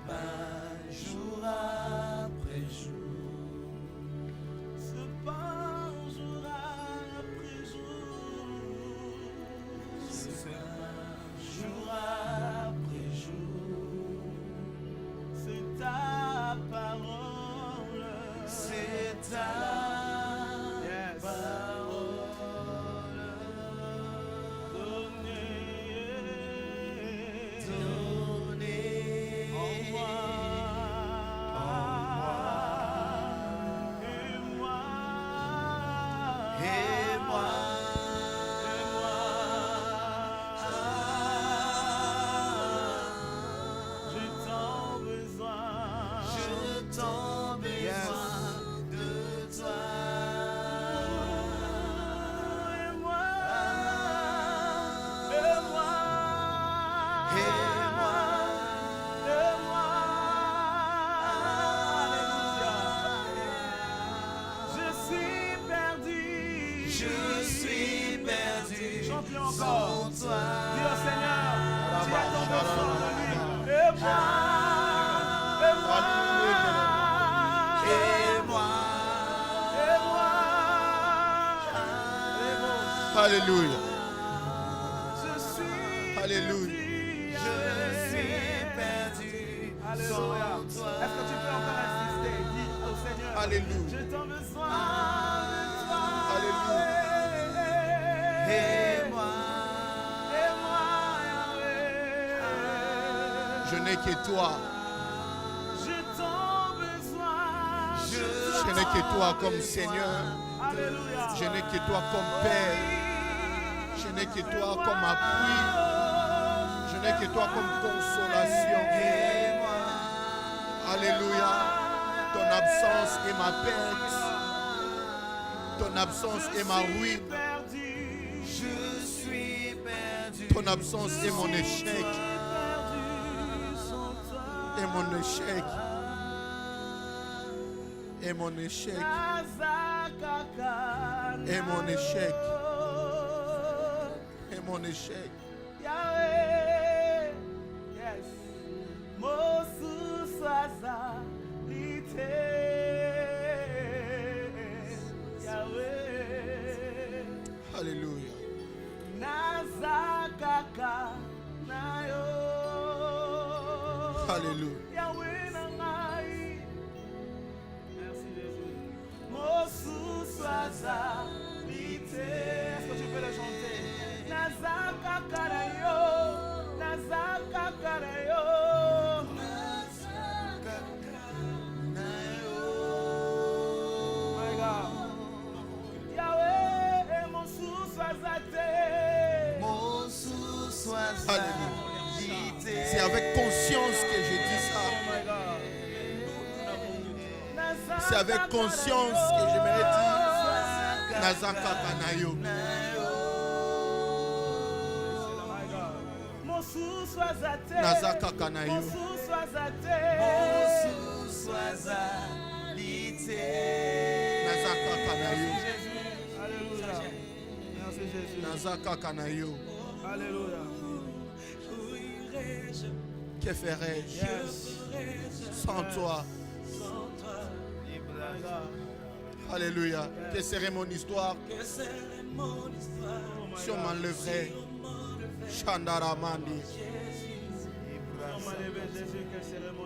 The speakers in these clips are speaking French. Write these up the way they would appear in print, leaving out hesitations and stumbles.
pain jour après jour, ce pain jour après jour, ce pain jour après jour, c'est ta parole, c'est ta Alléluia. Alléluia. Je suis perdu. Alléluia. Est-ce que tu peux encore insister? Dis au Seigneur. Alléluia. Je t'en besoin de toi. Alléluia. Et moi, Yahweh. Je n'ai que toi. Je t'en besoin. Je n'ai que toi comme Seigneur. Alléluia. Je n'ai que toi comme Père. Je n'ai que toi comme appui. Je n'ai que toi comme consolation. Alléluia. Ton absence est ma perte. Ton absence est ma ruine. Je suis perdu. Ton absence est mon échec. Et mon échec. Et mon échec. Et mon échec. Et mon échec. Yahweh, yes. Mosu swaza lite. Yahweh. Alléluia. Nazakaka nayo. Alléluia. Yahweh nangai. Merci Jésus. Mosu swaza lite. Est-ce que tu peux le chanter? Nazakaka nayo. Nazakaka nayo. Nazakaka nayo. My God. Yahweh, mon sous-soisate. Mon sous-soisate. Alléluia. C'est avec conscience que je dis ça. C'est avec conscience que j'aimerais dire Nazaka Kanayo. Nazaka Kanayo. Nazaka Kanayo. Nazaka Kanayo. Alléluia. Que ferais-je sans toi? Alléluia. Que serait mon histoire si on m'enlèverait Chandaramandi?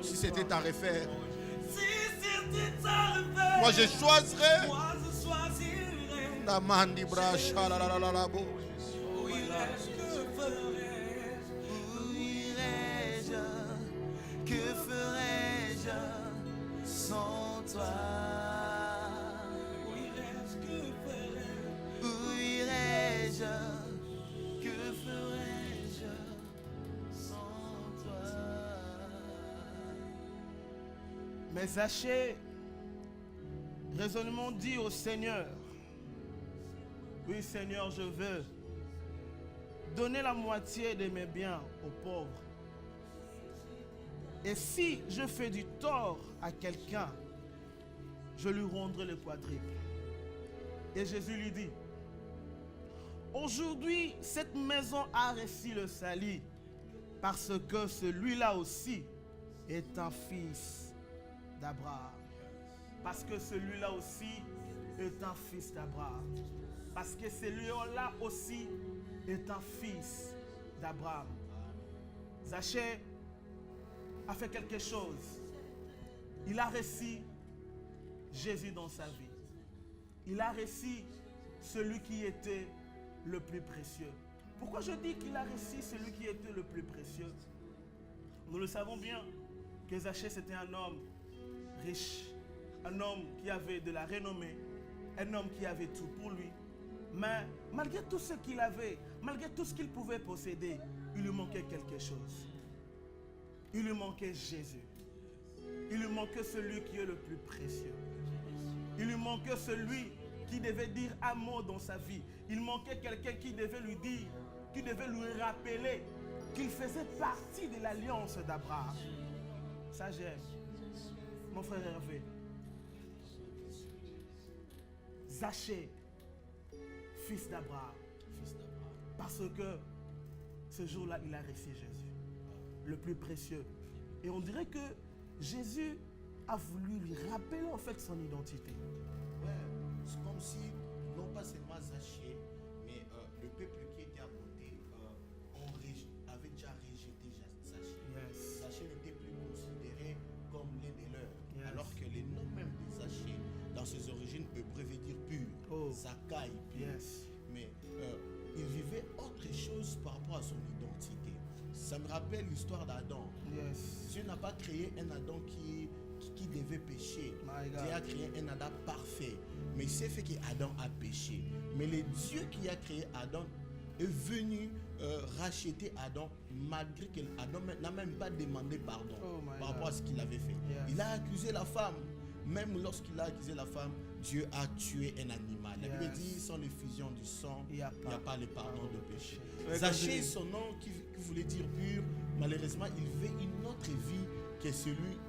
Si c'était ta refaire, moi je choisirais Namandi Bracha la la la la bo. Que ferais-je sans toi? Où irais-je? Que ferais-je sans toi? Mais Zachée résolument dit au Seigneur: oui Seigneur, je veux donner la moitié de mes biens aux pauvres. Et si je fais du tort à quelqu'un, je lui rendrai le quadruple. Et Jésus lui dit: aujourd'hui, cette maison a reçu le salut, parce que celui-là aussi est un fils d'Abraham. Parce que celui-là aussi est un fils d'Abraham. Parce que celui-là aussi est un fils d'Abraham. Zachée a fait quelque chose. Il a reçu Jésus dans sa vie. Il a reçu celui qui était le plus précieux. Pourquoi je dis qu'il a reçu celui qui était le plus précieux? Nous le savons bien que Zachée c'était un homme riche, un homme qui avait de la renommée, un homme qui avait tout pour lui. Mais malgré tout ce qu'il avait, malgré tout ce qu'il pouvait posséder, il lui manquait quelque chose. Il lui manquait Jésus. Il lui manquait celui qui est le plus précieux. Il lui manquait celui qui devait dire un mot dans sa vie. Il manquait quelqu'un qui devait lui dire, qui devait lui rappeler qu'il faisait partie de l'alliance d'Abraham. Ça j'aime. Mon frère Hervé. Zachée, fils d'Abraham. Parce que ce jour-là, il a reçu Jésus, le plus précieux. Et on dirait que Jésus a voulu lui rappeler en fait son identité. Ouais, c'est comme si, non pas seulement Zachée, mais le peuple qui était à côté avait déjà rejeté Zachée. Yes. Zachée n'était plus considéré comme l'un des leurs. Yes. Alors que le nom même de Zachée, dans ses origines hébreues, veut dire pur. Oh. Zakai, pur. Yes. Mais il vivait autre chose par rapport à son identité. Ça me rappelle l'histoire d'Adam. Yes. Dieu n'a pas créé un Adam qui devait pécher. My God. Dieu a créé un Adam parfait. Mais il s'est fait qu'Adam a péché. Mais le Dieu qui a créé Adam est venu racheter Adam malgré qu'Adam n'a même pas demandé pardon par rapport à ce qu'il avait fait. Yes. Il a accusé la femme. Même lorsqu'il a accusé la femme, Dieu a tué un animal. La Bible Yes. dit, sans l'effusion du sang, Il n'y a pas le pardon de péché. Ouais, Zachée, son nom qui voulait dire pur, malheureusement, il vivait une autre vie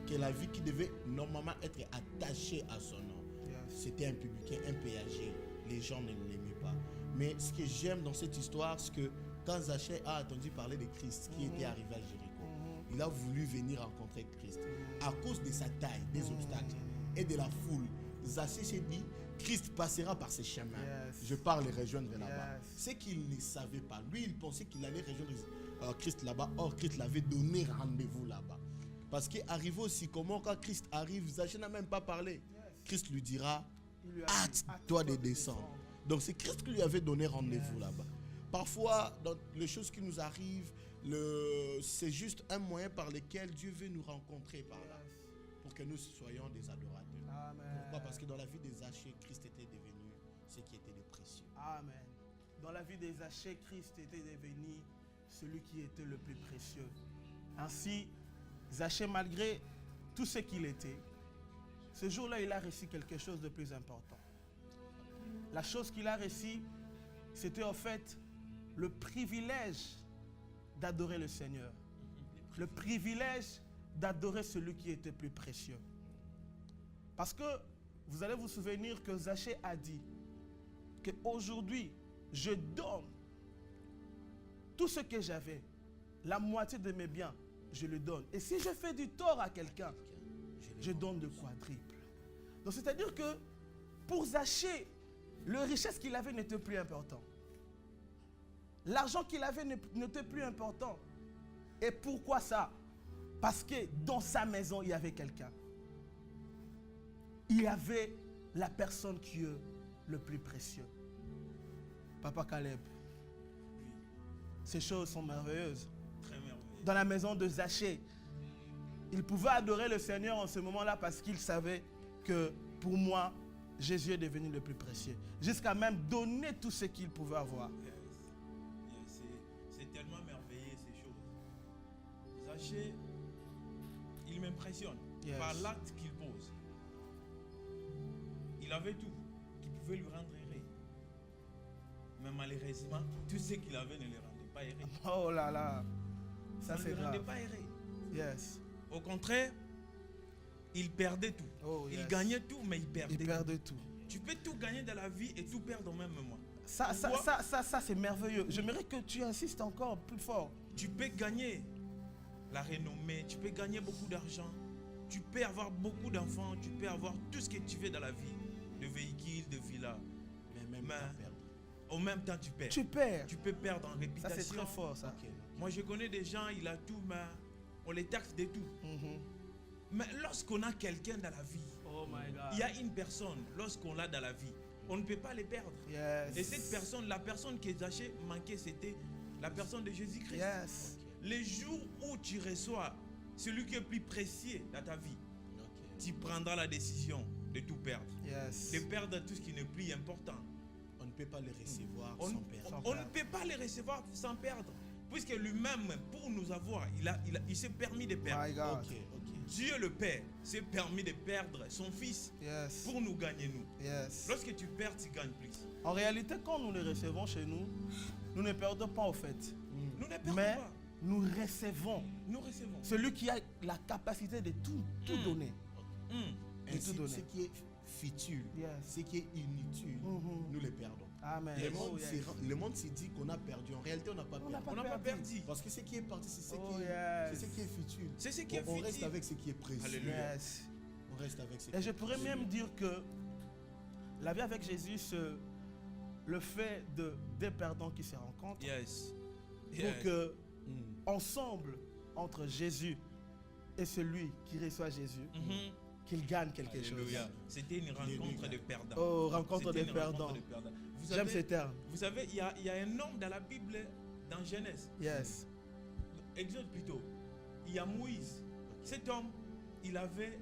que la vie qui devait normalement être attachée à son nom. Yes. C'était un publicain, un péager. Les gens ne l'aimaient pas. Mais ce que j'aime dans cette histoire, c'est que quand Zachée a entendu parler de Christ qui était arrivé à Jéricho, il a voulu venir rencontrer Christ. À cause de sa taille, des obstacles et de la foule, Zachée s'est dit, Christ passera par ces chemins. Yes. Je pars les rejoindre là-bas. Yes. C'est qu'il ne savait pas. Lui, il pensait qu'il allait rejoindre Christ là-bas. Or, Christ l'avait donné rendez-vous là-bas. Parce qu'arrivé aussi, comment quand Christ arrive, Zachée n'a même pas parlé. Christ lui dira, Il lui a dit, hâte-toi de descendre. Donc c'est Christ qui lui avait donné rendez-vous là-bas. Parfois, dans les choses qui nous arrivent, c'est juste un moyen par lequel Dieu veut nous rencontrer par là. Pour que nous soyons des adorateurs. Amen. Pourquoi? Parce que dans la vie des Zachée, Christ était devenu ce qui était de précieux. Amen. Dans la vie des Zachée, Christ était devenu celui qui était le plus précieux. Ainsi, Zachée, malgré tout ce qu'il était, ce jour-là, il a reçu quelque chose de plus important. La chose qu'il a reçue, c'était en fait le privilège d'adorer le Seigneur. Le privilège d'adorer celui qui était plus précieux. Parce que vous allez vous souvenir que Zachée a dit qu'aujourd'hui, je donne tout ce que j'avais, la moitié de mes biens, je le donne. Et si je fais du tort à quelqu'un, je donne de quadruple. Donc c'est-à-dire que pour Zachée, le richesse qu'il avait n'était plus important. L'argent qu'il avait n'était plus important. Et pourquoi ça? Parce que dans sa maison, il y avait quelqu'un. Il y avait la personne qui est le plus précieux. Papa Caleb, ces choses sont merveilleuses. Très merveilleux. Dans la maison de Zachée, il pouvait adorer le Seigneur en ce moment-là parce qu'il savait que pour moi, Jésus est devenu le plus précieux. Jusqu'à même donner tout ce qu'il pouvait avoir. C'est tellement merveilleux ces choses. Zachée, il m'impressionne par l'acte qu'il pose. Il avait tout qui pouvait lui rendre heureux. Mais malheureusement, tout ce qu'il avait ne le rendait pas heureux. Oh là là, ça c'est ne le rendait grave. pas heureux. Yes. Au contraire, il perdait tout. Oh, Il yes. gagnait tout, mais il perdait Il perdait tout. Tu peux tout gagner dans la vie et tout perdre au même moment. Ça c'est merveilleux. J'aimerais que tu insistes encore plus fort. Tu peux gagner la renommée, tu peux gagner beaucoup d'argent, tu peux avoir beaucoup d'enfants, tu peux avoir tout ce que tu veux dans la vie, de véhicules, de villas. Mais même pas perdre. En même temps, tu perds. Tu perds. Tu peux perdre en réputation. Ça, c'est très fort, ça. Ok. Moi, je connais des gens, il a tout, mais on les taxe de tout. Mais lorsqu'on a quelqu'un dans la vie, Oh my God. il y a une personne, lorsqu'on l'a dans la vie, on ne peut pas les perdre. Yes. Et cette personne, la personne que Zaché manquait, c'était la personne de Jésus-Christ. Yes. Les jours où tu reçois celui qui est plus précieux dans ta vie, tu prendras la décision de tout perdre. Yes. De perdre tout ce qui n'est plus important. On ne peut pas les recevoir On, sans perdre. on ne peut pas les recevoir sans perdre. Puisque lui-même, pour nous avoir, il s'est permis de perdre. My God. Ok. Dieu le Père s'est permis de perdre son Fils Yes. pour nous gagner nous. Yes. Lorsque tu perds, tu gagnes plus. En réalité, quand nous les recevons chez nous, nous ne perdons pas au fait. Nous ne perdons Mais pas. nous recevons Nous recevons. celui qui a la capacité de tout donner. Mm. Ainsi, tout donner. ce qui est futile, Yes. ce qui est inutile, nous les perdons. Amen. Le monde s'est dit qu'on a perdu. En réalité, on n'a pas perdu. On n'a pas perdu. Parce que ce qui est parti, c'est ce, yes. c'est ce qui est futile. C'est ce qui est On reste futile. avec ce qui est précieux. Alléluia. Yes. On reste avec ce qui Et est je pourrais précieux. même dire que la vie avec Jésus, le fait de deux perdants qui se rencontrent, Yes. pour Yes. que Mm. ensemble, entre Jésus et celui qui reçoit Jésus, Mhm. qu'ils gagnent quelque Alléluia. chose. C'était une rencontre Alléluia. de perdants. Oh, rencontre C'était des une rencontre perdants. de perdants. J'aime ces termes. Vous savez, il y a un homme dans la Bible, dans Genèse, Yes. Exode plutôt. Il y a Moïse. Cet homme, il avait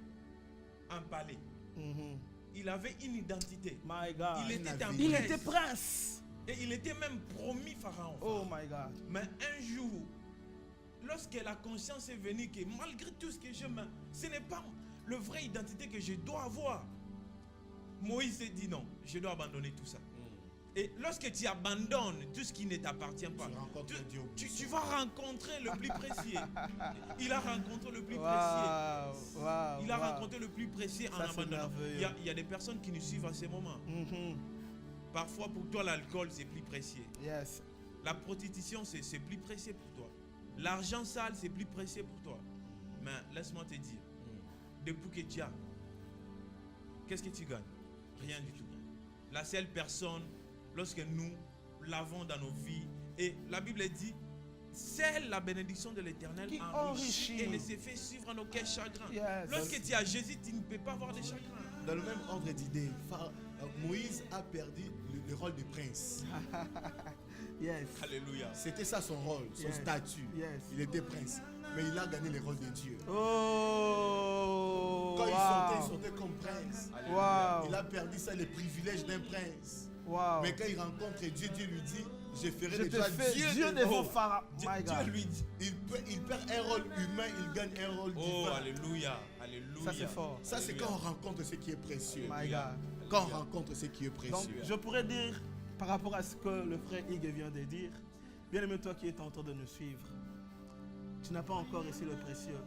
un palais. Mhm. Il avait une identité. My God. Il était un Il prince. était prince. Et il était même promis Pharaon. Oh my God. Mais un jour, lorsque la conscience est venue que malgré tout ce que je mets, ce n'est pas la vraie identité que je dois avoir. Moïse s'est dit non, je dois abandonner tout ça. Et lorsque tu abandonnes tout ce qui ne t'appartient pas, Tu rencontres Dieu. tu vas rencontrer le plus précieux. Il a rencontré le plus précieux. Wow. Wow. Il a wow. rencontré le plus précieux en Ça, c'est abandonnant. merveilleux. Il y a des personnes qui nous suivent à ce moment. Mhm. Parfois, pour toi, l'alcool, c'est plus précieux. Yes. La prostitution, c'est plus précieux pour toi. L'argent sale, c'est plus précieux pour toi. Mais laisse-moi te dire, depuis que tu as, qu'est-ce que tu gagnes? Rien du tout. La seule personne, lorsque nous l'avons dans nos vies, et la Bible dit, c'est la bénédiction de l'Éternel Qui enrichit enrichit. et ne se fait suivre nos cœurs chagrins. Yes. Lorsque tu as Jésus, tu ne peux pas avoir de chagrin. Dans le même ordre d'idée, Moïse a perdu le rôle de prince. Yes. Alléluia. C'était ça son rôle, son Yes. statut. Yes. Il était prince. Mais il a gagné le rôle de Dieu. Oh. Quand wow. il sortait comme prince. Wow. Il a perdu ça, les privilèges d'un prince. Wow. Mais quand il rencontre Dieu, Dieu lui dit, je ferai Je de te toi fais Dieu de- devant Oh, Pharaon. My Dieu God. lui dit, il perd un rôle humain, il gagne un rôle oh, divin. alléluia, alléluia. Ça, c'est fort. Ça, c'est quand on rencontre ce qui est précieux. My God. Quand on rencontre ce qui est Donc, précieux. je pourrais dire, par rapport à ce que le frère Hugues vient de dire, bien aimé toi qui es en train de nous suivre, tu n'as pas encore reçu le précieux.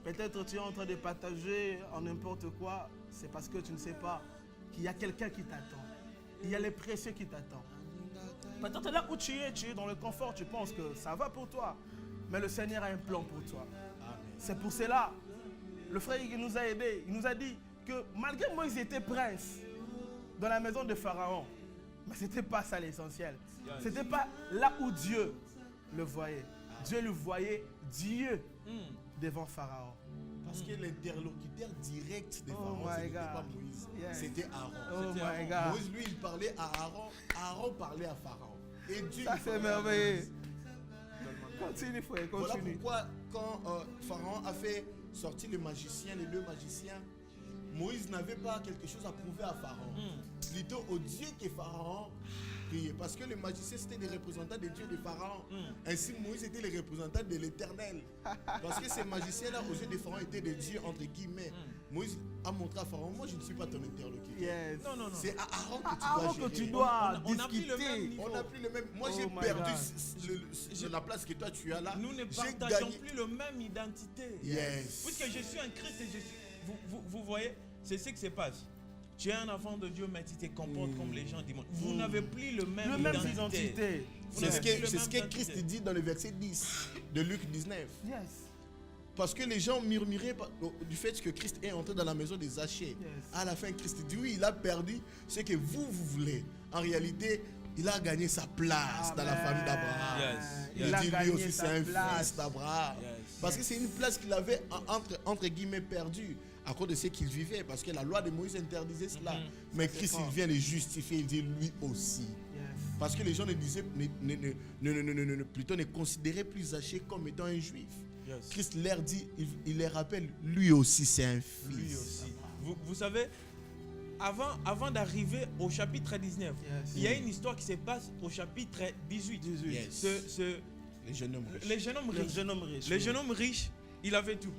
Peut-être tu es en train de partager en n'importe quoi, c'est parce que tu ne sais pas qu'il y a quelqu'un qui t'attend. Il y a les précieux qui t'attendent. Peut-être là où tu es dans le confort, tu penses que ça va pour toi, mais le Seigneur a un plan pour toi. Amen. C'est pour cela, le frère Hugues nous a aidés, il nous a dit que malgré Moïse était prince dans la maison de Pharaon, mais ce n'était pas ça l'essentiel. Ce n'était pas là où Dieu le voyait. Dieu le voyait Dieu devant Pharaon. Parce que l'interlocuteur direct de Oh Pharaon, my ce n'était God. pas Moïse, Yes. c'était Aaron. Oh C'était my Aaron. God. Moïse, lui, il parlait à Aaron, Aaron parlait à Pharaon. Et Dieu, Ça il c'est parlait à merveilleux. Moïse. Continue frère, Voilà continue. pourquoi quand Pharaon a fait sortir les magiciens, les deux magiciens, Moïse n'avait pas quelque chose à prouver à Pharaon. Plutôt au Dieu que Pharaon priait. Parce que les magiciens, c'était des représentants des dieux de Pharaon. Ainsi, Moïse était le représentant de l'Éternel. Parce que ces magiciens-là, aux yeux de Pharaon, étaient des dieux, entre guillemets. Moïse a montré à Pharaon, moi, je ne suis pas ton interlocuteur. Yes. Non, non, non. C'est à Aaron que tu Aaron dois que gérer. tu dois On a pris le même discuter. niveau. On n'a plus le même. Moi, Oh j'ai my perdu God. la place que toi tu as là. Nous ne J'ai partageons gagné. plus la même identité. Yes. Puisque je suis un Christ et je suis... Vous voyez, c'est ce qui se passe. Tu es un enfant de Dieu, mais tu te comportes comme les gens du monde. Vous n'avez plus le même Le même identité. Vous C'est n'avez ce plus le que même Christ identité. dit dans le verset 10 de Luc 19. Yes. parce que les gens murmuraient du fait que Christ est entré dans la maison de Zachée. Yes. À la fin, Christ dit oui, il a perdu ce que vous voulez. En réalité, il a gagné sa place dans la famille d'Abraham. Yes. Il a dit lui gagné aussi sa c'est un place. fils d'Abraham. Yes. Parce que c'est une place qu'il avait entre guillemets perdue à cause de ce qu'il vivait. Parce que la loi de Moïse interdisait cela. Mais c'est Christ, fort. il vient les justifier. Il dit lui aussi. Yes. Parce que les gens ne disaient, plutôt ne considéraient plus Zachée comme étant un juif. Yes. Christ leur dit, il les rappelle, lui aussi c'est un fils. Lui aussi. Vous savez, avant d'arriver au chapitre 19, Yes. il y a une histoire qui se passe au chapitre 18. Yes. Les jeunes hommes riches. Le jeune homme Le riche. jeune homme riche. Le jeune homme riche, il avait tout.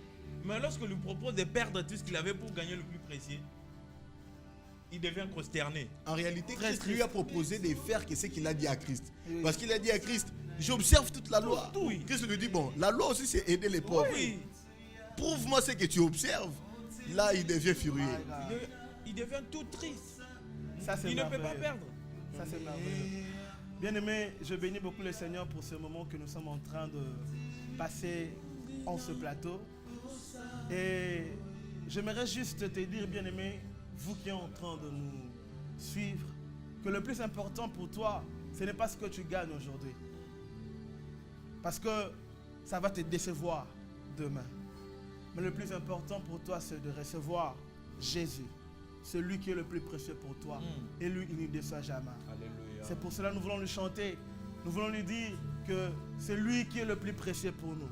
Mais lorsqu'on lui propose de perdre tout ce qu'il avait pour gagner le plus précieux, il devient consterné. En réalité, Très Christ triste. lui a proposé de faire que ce qu'il a dit à Christ. Oui. Parce qu'il a dit à Christ, j'observe toute la loi. tout, oui. Christ lui dit, bon, la loi aussi c'est aider les pauvres. Oui. Prouve-moi ce que tu observes. Là, il devient furieux. Il devient tout triste. Ça, c'est Il ne peut pas merveilleux. perdre. Ça, c'est merveilleux. Bien-aimé, je bénis beaucoup le Seigneur pour ce moment que nous sommes en train de passer en ce plateau. Et j'aimerais juste te dire, bien-aimé, vous qui êtes en train de nous suivre, que le plus important pour toi, ce n'est pas ce que tu gagnes aujourd'hui. Parce que ça va te décevoir demain. Mais le plus important pour toi, c'est de recevoir Jésus, celui qui est le plus précieux pour toi. Et lui, il ne déçoit jamais. Alléluia. C'est pour cela que nous voulons lui chanter. Nous voulons lui dire que c'est lui qui est le plus précieux pour nous.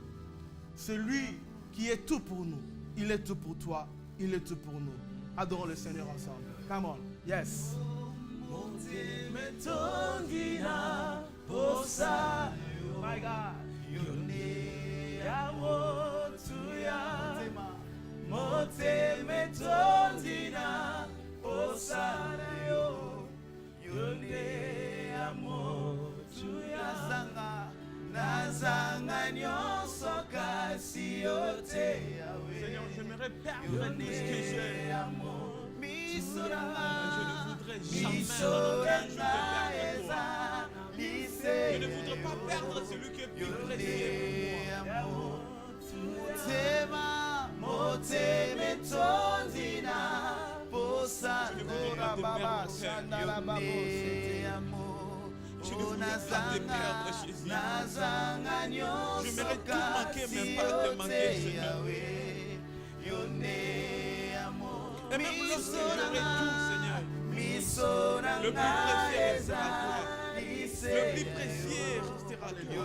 C'est lui qui est tout pour nous. Il est tout pour toi. Il est tout pour nous. Adorons le Seigneur ensemble. Come on. Yes. My God. Seigneur, j'aimerais perdre tout ce que j'ai. Mais je ne voudrais jamais dans aucun jour te perdre toi. Je ne voudrais pas perdre celui qui est plus précieux pour moi. Je ne voudrais pas te perdre, Père. Je ne voudrais pas te perdre, Jésus. J'aimerais tout manquer, mais pas te manquer, Seigneur. Et même lorsque j'aurai tout, Seigneur, le plus précieux restera à toi. Le plus précieux restera à toi.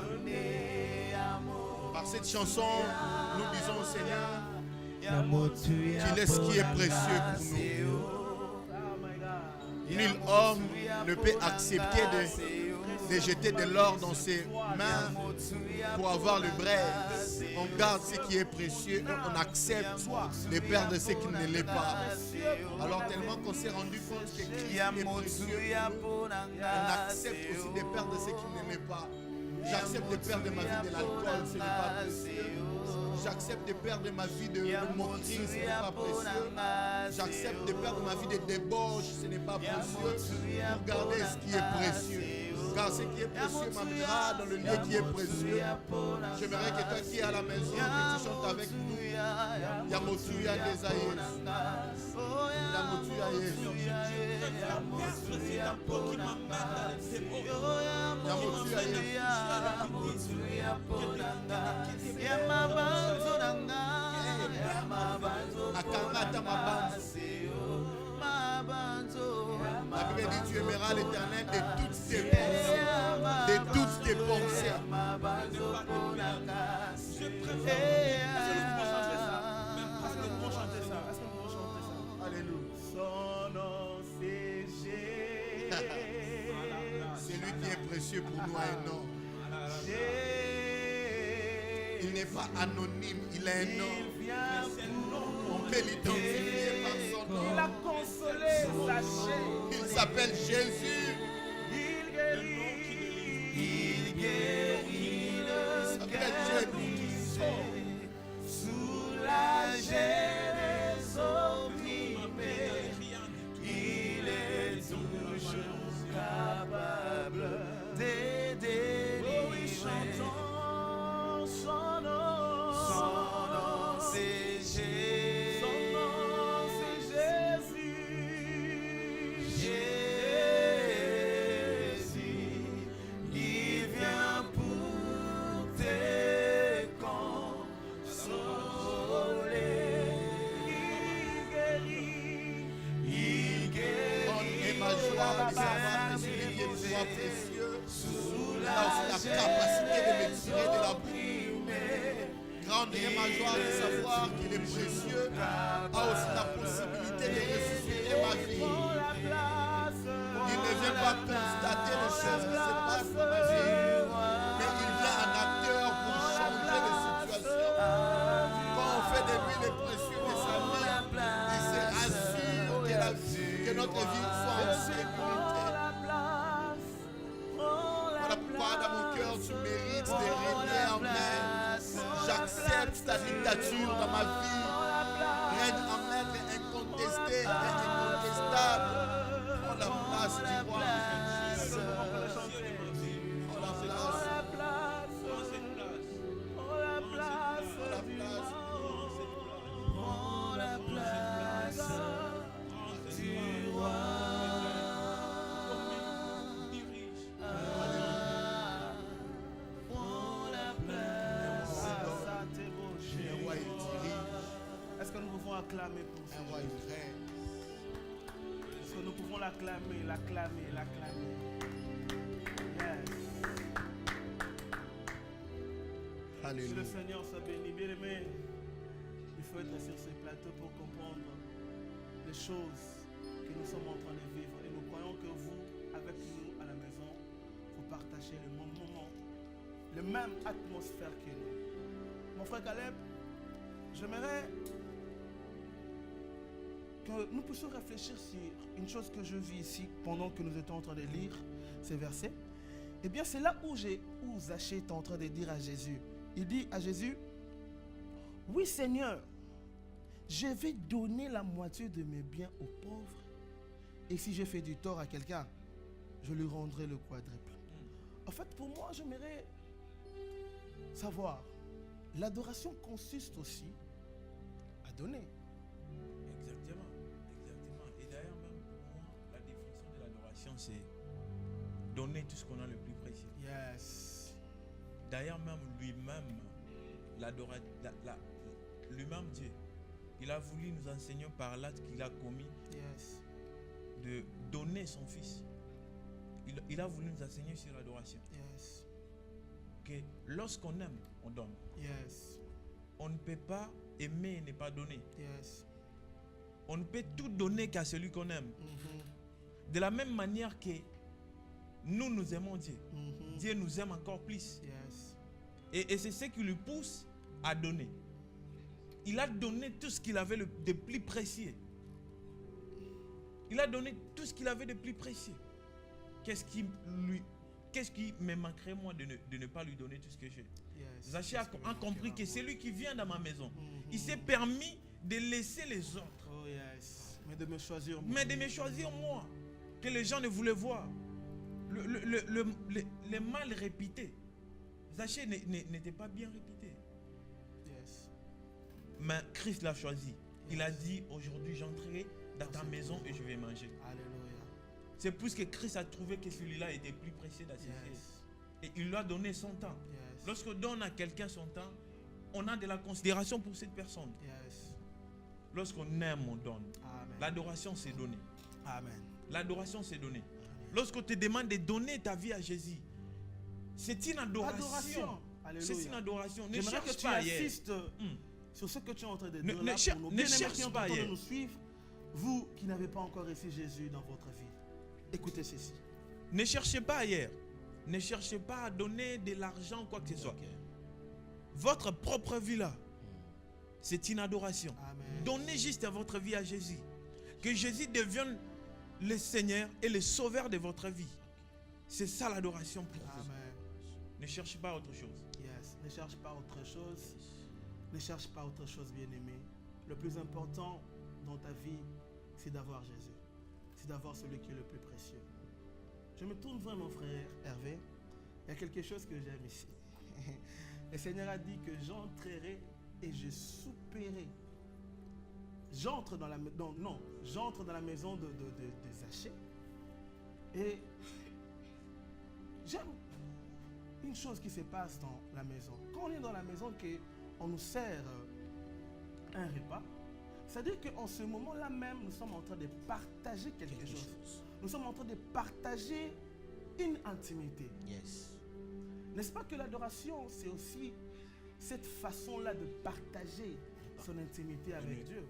Par cette chanson, nous disons au Seigneur qu'il est ce qui est précieux pour nous. Oh my God. Nul homme ne peut accepter de jeter de l'or dans ses mains pour avoir le braise. On garde ce qui est précieux et on accepte de perdre ce qui ne l'est pas. Alors tellement qu'on s'est rendu compte que Christ est précieux, on accepte aussi de perdre ce qui ne l'est pas. J'accepte de perdre ma vie de l'alcool, ce n'est pas précieux. J'accepte de perdre ma vie de moquerie, ce n'est pas précieux. J'accepte de perdre ma vie de débauche, ce n'est pas précieux. Pour garder ce qui est précieux. Car ce qui est précieux m'amènera dans le lieu qui est précieux. J'aimerais que toi qui es à la maison, que tu chantes avec nous. Yamotuya Desaïe. Yamotuya Yesu. Yamotuya Yesu. Akangata mabanzo. La Bible dit tu aimeras l'Éternel de toutes tes pensées. De toutes tes pensées. Je préfère. Est-ce que nous pouvons chanter ça? Est-ce que nous pouvons chanter ça? Alléluia. Son nom c'est Jésus. C'est lui qui est précieux pour nous à un nom. Il n'est pas anonyme, il a un nom. On peut l'identifier par son nom. Il a consolé Zachée. Il s'appelle Jésus. Il guérit. Il guérit Il s'appelle Jésus. Soulager les opprimés. Il est toujours capable d'aider. Oh oui, chantons son nom. Son nom. laisser ce levier de toi précieux. Il a aussi la capacité de me tirer de la boue. Grande est ma joie de savoir qu'il est précieux. A aussi la possibilité de ressusciter ma vie. Il ne vient pas constater les choses qui se passent dans ma vie, mais il vient en acteur pour changer les situations. Quand on fait de lui le précieux de sa vie, il se rassure que notre vie soit en sécurité. Voilà pourquoi dans mon cœur tu mérites de régner en maître. J'accepte ta dictature dans ma vie. Règne en maître incontesté et incontestable. Prends la place du roi. Est-ce que nous pouvons acclamer pour ça? Un roi vrai. Est-ce que nous pouvons l'acclamer, l'acclamer, l'acclamer? Yes. Si Alléluia. le Seigneur soit béni, bien aimé, il faut être sur ce plateau pour comprendre les choses que nous sommes en train de vivre. Et nous croyons que vous, avec nous à la maison, vous partagez le même moment, la même atmosphère que nous. Mon frère Caleb, j'aimerais que nous puissions réfléchir sur une chose que je vis ici pendant que nous étions en train de lire ces versets. Eh bien, c'est là où Zachée est en train de dire à Jésus. Il dit à Jésus, oui Seigneur, je vais donner la moitié de mes biens aux pauvres. Et si j'ai fait du tort à quelqu'un, je lui rendrai le quadruple. En fait, pour moi, j'aimerais savoir, l'adoration consiste aussi à donner. Exactement, exactement. Et d'ailleurs, même pour moi, la définition de l'adoration, c'est donner tout ce qu'on a le plus précieux. Yes. D'ailleurs, même lui-même, lui-même Dieu, il a voulu nous enseigner par l'acte qu'il a commis Yes. de donner son fils. Il a voulu nous enseigner sur l'adoration. Yes. Que lorsqu'on aime, on donne. Yes. On ne peut pas aimer et ne pas donner. Yes. On ne peut tout donner qu'à celui qu'on aime. Mhm. De la même manière que nous aimons Dieu. Mhm. Dieu nous aime encore plus. Yes. Et c'est ce qui lui pousse à donner. Il a donné tout ce qu'il avait de plus précieux. Il a donné tout ce qu'il avait de plus précieux. Qu'est-ce qui me manquerait moi de ne pas lui donner tout ce que j'ai? Yes. Zachée a compris que c'est lui qui vient dans ma maison. Mhm. Il s'est permis de laisser les autres. Oh yes. Mais de me choisir moi. Mais de me choisir moi. Que les gens ne voulaient voir. Le mal répété. Zachée n'était pas bien répété. Yes. Mais Christ l'a choisi. Il a dit, aujourd'hui j'entrerai dans ta maison et je vais manger. Alléluia. C'est plus que Christ a trouvé que celui-là était plus précieux dans ses yeux. Yes. Et il lui a donné son temps. Yes. Lorsqu'on donne à quelqu'un son temps, on a de la considération pour cette personne. Yes. Lorsqu'on aime, on donne. Amen. L'adoration, c'est donner. Amen. L'adoration, c'est donner. Lorsqu'on te demande de donner ta vie à Jésus, c'est une adoration. Alléluia. C'est une adoration. Ne J'aimerais que cherche tu pas ailleurs. insistes sur ce que tu es en train de dire Ne là cher- pour nos ne bien-aimés cherche qui sont pas en train de ailleurs. nous suivre. Vous qui n'avez pas encore reçu Jésus dans votre vie, écoutez ceci. Ne cherchez pas ailleurs. Ne cherchez pas à donner de l'argent ou quoi que ce soit. Votre propre vie là, c'est une adoration. Amen. Donnez juste votre vie à Jésus. Que Jésus devienne le Seigneur et le Sauveur de votre vie. C'est ça l'adoration pour vous. Amen. Ne cherchez pas autre chose. Yes. Ne cherche pas autre chose. Ne cherche pas autre chose, bien-aimé. Le plus important dans ta vie, c'est d'avoir Jésus. C'est d'avoir celui qui est le plus précieux. Je me tourne vers mon frère Hervé. Il y a quelque chose que j'aime ici. Le Seigneur a dit que j'entrerai et je souperai. J'entre dans la maison de Zachée. Et j'aime une chose qui se passe dans la maison. Quand on est dans la maison, qu'on nous sert un repas, c'est-à-dire qu'en ce moment-là même, nous sommes en train de partager quelque chose. nous sommes en train de partager une intimité. Yes. N'est-ce pas que l'adoration, c'est aussi cette façon-là de partager son intimité avec Dieu?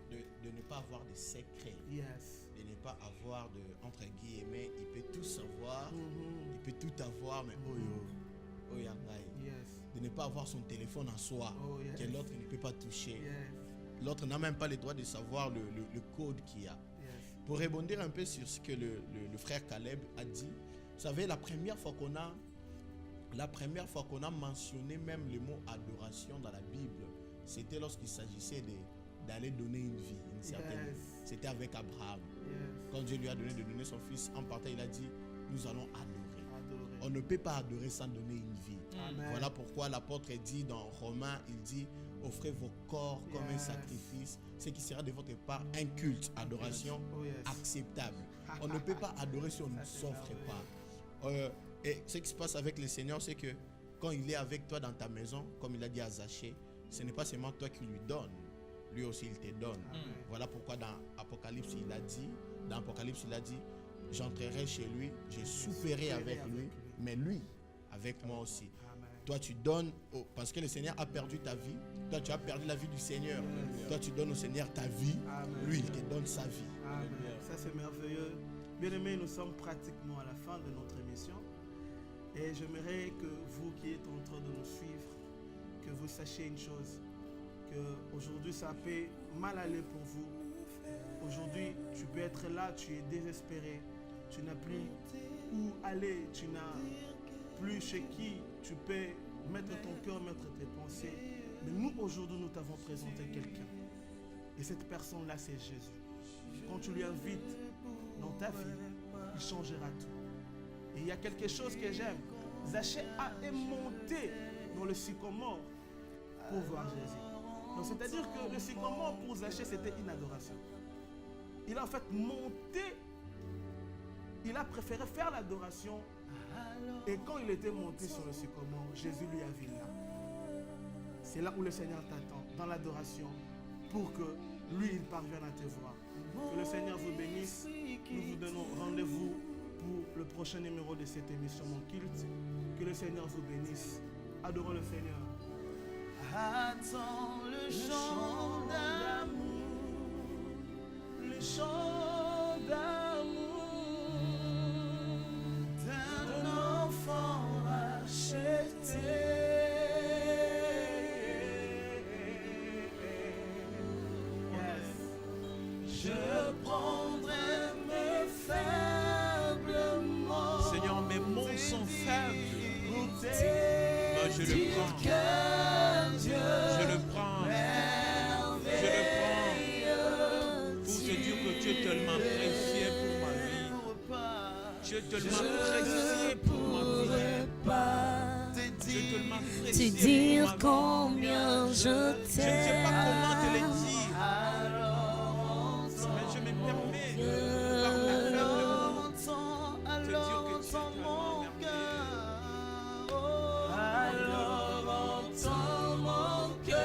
De ne pas avoir de secrets. Yes. De ne pas avoir de, entre guillemets, il peut tout savoir, il peut tout avoir, mais oh yangai. Yes. De ne pas avoir son téléphone en soi, Oh, yes. que l'autre ne peut pas toucher. Yes. L'autre n'a même pas le droit de savoir le code qu'il y a. Yes. Pour rebondir un peu sur ce que le frère Caleb a dit, vous savez, la première fois qu'on a mentionné même le mot adoration dans la Bible, c'était lorsqu'il s'agissait d'aller donner une vie, une certaine. Yes. C'était avec Abraham. Yes. Quand Dieu lui a donné de donner son fils, en partant, il a dit, nous allons adorer. Adorer. On ne peut pas adorer sans donner une vie. Amen. Voilà pourquoi l'apôtre dit dans Romains, il dit, offrez vos corps comme un Yes. sacrifice, ce qui sera de votre part un culte, adoration Oh, yes. acceptable. On ne peut pas adorer si on ne Ça, c'est s'offre merveilleux. pas. Et ce qui se passe avec le Seigneur, c'est que quand il est avec toi dans ta maison, comme il a dit à Zachée, ce n'est pas seulement toi qui lui donnes, lui aussi il te donne. Amen. Voilà pourquoi dans Apocalypse il a dit, j'entrerai chez lui, je souperai avec lui, mais lui avec moi aussi. Amen. Toi tu donnes, parce que le Seigneur a perdu ta vie, toi tu as perdu la vie du Seigneur, toi tu donnes au Seigneur ta vie, Amen. lui il te donne sa vie. Amen. Ça c'est merveilleux. Bien aimés, nous sommes pratiquement à la fin de notre émission. Et j'aimerais que vous qui êtes en train de nous suivre, que vous sachiez une chose, que aujourd'hui ça peut mal aller pour vous. Aujourd'hui, tu peux être là, tu es désespéré, tu n'as plus où aller, tu n'as plus chez qui tu peux mettre ton cœur, mettre tes pensées. Mais nous, aujourd'hui, nous t'avons présenté quelqu'un. Et cette personne-là, c'est Jésus. Quand tu lui invites dans ta vie, il changera tout. Et il y a quelque chose que j'aime. Zachée est monté dans le sycomore pour voir Jésus. Donc c'est-à-dire que le sycomore pour Zachée, c'était une adoration. Il a en fait monté, il a préféré faire l'adoration. Et quand il était monté sur le sycomore, Jésus lui a vu là. C'est là où le Seigneur t'attend, dans l'adoration, pour que lui, il parvienne à te voir. Que le Seigneur vous bénisse. Nous vous donnons rendez-vous pour le prochain numéro de cette émission Mon Culte. Que le Seigneur vous bénisse. Adorons le Seigneur. Attends le chant d'amour, Le chant d'amour d'un enfant racheté. Je prendrai mes faibles mots. Seigneur, mes mots sont faibles. Écoutez, Moi, je le prends. que Dieu Je le prends. Je le prends. Pour te dire que tu es tellement précieux pour ma vie. Tu es tellement précieux pour ma vie. pas Tu es tellement te précieux dire pour ma vie. combien je Je ne sais pas comment te le t'aime. dire, Alors mais je me permets par mes faibles mots alors te dire que tu es entends mon tellement cœur. merveilleux. Alors entends mon cœur.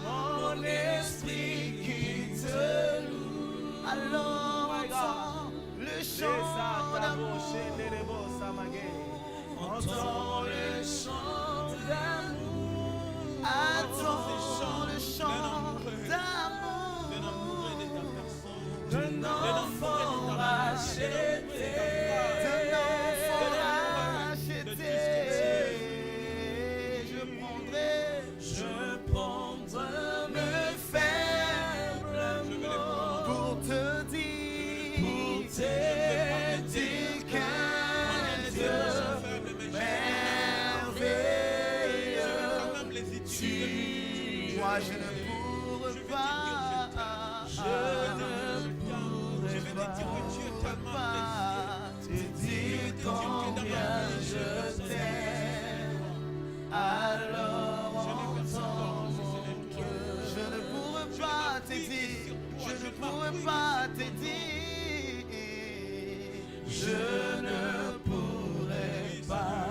Mon esprit qui te loue. Alors entends le chant d'amour. Entends le chant d'amour. Attends le chant d'amour De l'amour de ta personne. d'un enfant racheté. D'un enfant racheté. Je prendrai mes faibles mots pour te dire qu'un Dieu moi je ne pourrais pas, je ne pourrais pas te dire combien je t'aime. Alors entends mon cœur. Je ne pourrais pas te dire, je ne pourrais pas te dire, je ne pourrais pas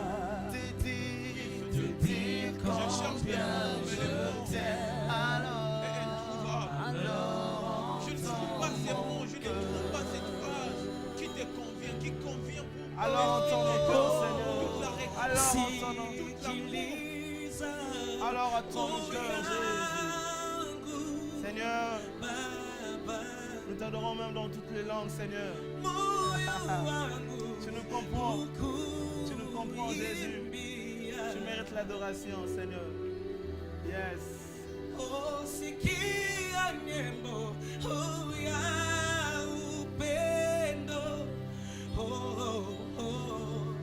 te dire combien je t'aime. Alors Alors entends nos cœurs, Seigneur. toute la récolte, Alors Si entends nos sikiliza Alors attends nos cœurs, Jésus. Seigneur, Baba, nous t'adorons même dans toutes les langues, Seigneur. moyo wangu Tu nous comprends. Tu nous comprends, Jésus. ukuimbia. Tu mérites l'adoration, Seigneur. Yes. Oh, sikia nyimbo ya upendo. Oh, oh, oh.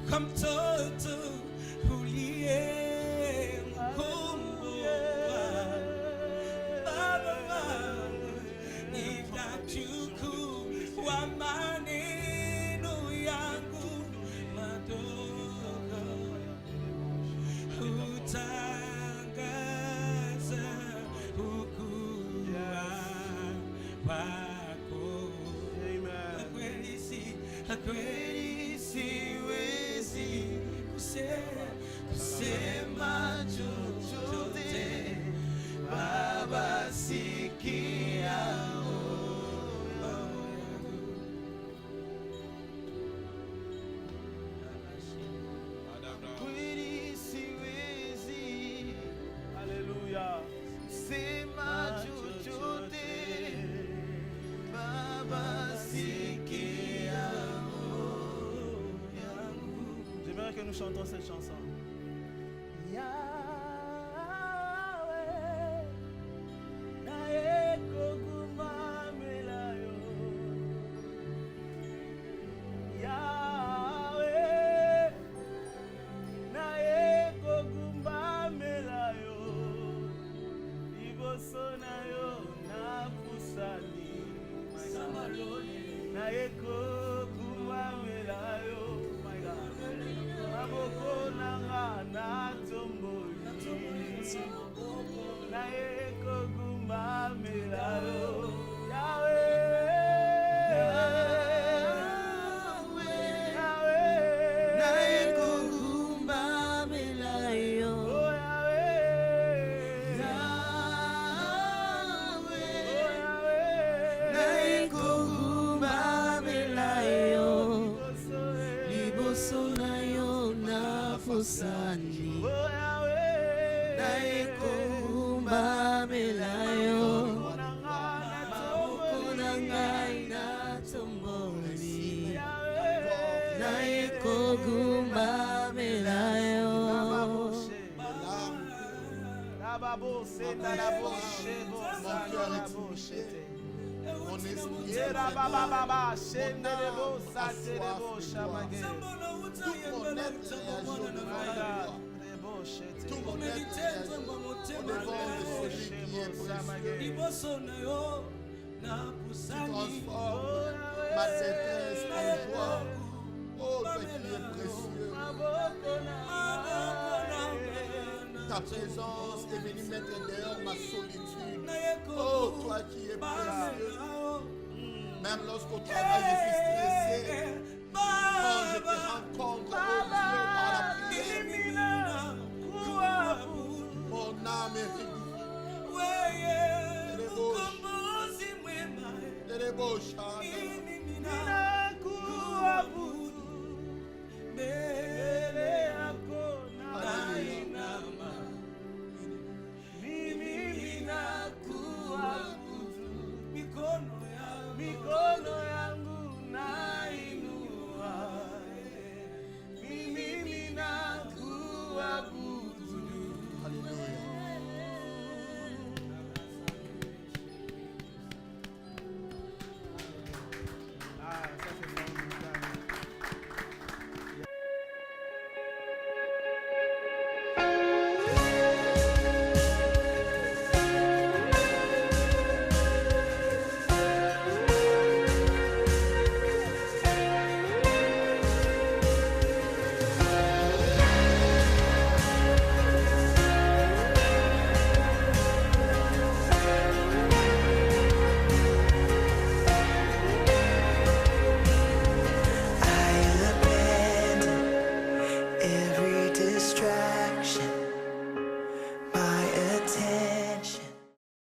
Kwa mtoto uliyemkomboa. Baba wangu, nitachukua maneno yangu madogo, utangaza ukuu wako. Amen. Kweli siwezi kusema chochote. Baba, sikia kweli siwezi Alléluia. sema chochote. Baba, sikia J'aimerais que nous chantions cette chanson. Yahweh, naye kogumamela yo. Yahweh, naye kogumamela yo. Liboso na yo napusani. Naye kogumamela yo. My God. Maboko nanga natomboli naye kogumamela yo. Yahweh, Yahweh, naye kugumamela yo. oh Yahweh, Yahweh, naye kugumamela yo. Liboso na yo nafusani. oh Yahweh, Naye kugumamela yo. Maboko na ngai natomboli. Naye kugumamela yo. Mon esprit est Yera vraiment baba baba, shende de bo, sate de bo, shamage. tout mon être réagit au devant de toi. Tout mon être réagit au devant de celui qui est précieux. Liboso na yo napusani. Transforme ma détresse en joie. Oh, toi qui es précieux. Ta présence est venue mettre dehors ma solitude. Oh, toi qui es précieux. Même lorsqu'au travail je suis stressé, quand je te rencontre, oh Dieu, par la prière, mon âme est réjouie.